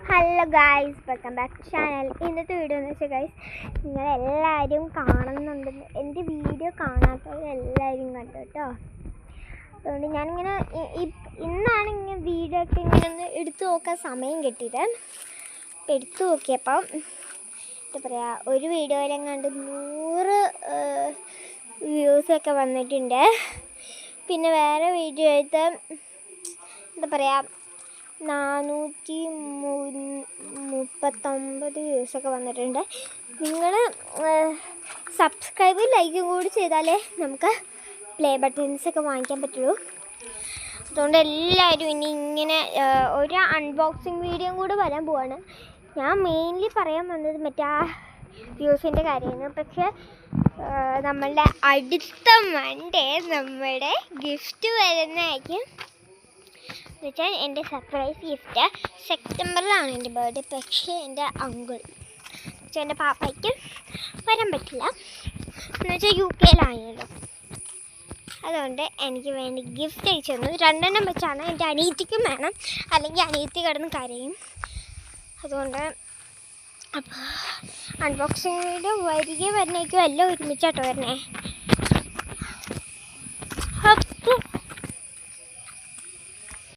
Hello guys, welcome back to channel. ഇന്നത്തെ video എന്ന് വെച്ചാൽ ഗായ്സ്, നിങ്ങളെല്ലാവരും കാണുന്നുണ്ടെന്ന്, എൻ്റെ വീഡിയോ കാണാത്തവരെല്ലാവരും കണ്ടു കേട്ടോ. അതുകൊണ്ട് ഞാനിങ്ങനെ ഇന്നാണ് ഇങ്ങനെ വീഡിയോ ഒക്കെ ഇങ്ങനെ ഒന്ന് എടുത്തു നോക്കാൻ സമയം കിട്ടിയത്. അപ്പോൾ എടുത്തു നോക്കിയപ്പം എന്താ പറയുക, ഒരു വീഡിയോയിലും കണ്ട് 100 വ്യൂസൊക്കെ വന്നിട്ടുണ്ട്. പിന്നെ വേറെ വീഡിയോ ആയിട്ട് എന്താ പറയുക 439 വ്യൂസൊക്കെ വന്നിട്ടുണ്ട്. നിങ്ങൾ സബ്സ്ക്രൈബും ലൈക്കും കൂടി ചെയ്താലേ നമുക്ക് പ്ലേ ബട്ടൺസൊക്കെ വാങ്ങിക്കാൻ പറ്റുള്ളൂ. അതുകൊണ്ട് എല്ലാവരും ഇനി ഇങ്ങനെ ഒരു അൺബോക്സിങ് വീഡിയോയും കൂടെ വരാൻ പോവാണ്. ഞാൻ മെയിൻലി പറയാൻ വന്നത് മറ്റേ ആ വ്യൂസിൻ്റെ കാര്യമാണ്. പക്ഷേ നമ്മളുടെ അടുത്ത മൺഡേ നമ്മുടെ ഗിഫ്റ്റ് വരുന്നതായിരിക്കും. എന്നുവെച്ചാൽ എൻ്റെ സർപ്രൈസ് ഗിഫ്റ്റ് സെപ്റ്റംബറിലാണ് എൻ്റെ ബർത്ത്ഡേ. പക്ഷേ എൻ്റെ അങ്കിൾ എന്നുവെച്ചാൽ എൻ്റെ പാപ്പയ്ക്ക് വരാൻ പറ്റില്ല, എന്നുവെച്ചാൽ UK ലാണല്ലോ. അതുകൊണ്ട് എനിക്ക് വേണ്ടി ഗിഫ്റ്റ് അയച്ചു തന്നു. 2 എണ്ണം വെച്ചാണ്. എൻ്റെ അനിയത്തിക്കും വേണം, അല്ലെങ്കിൽ അനിയത്തി കിടന്ന് കരയും. അതുകൊണ്ട് അപ്പോൾ അൺബോക്സിങ് വീഡിയോ വരികയും വരുന്നേക്കും എല്ലാം ഒരുമിച്ചാട്ടോ വരണേ.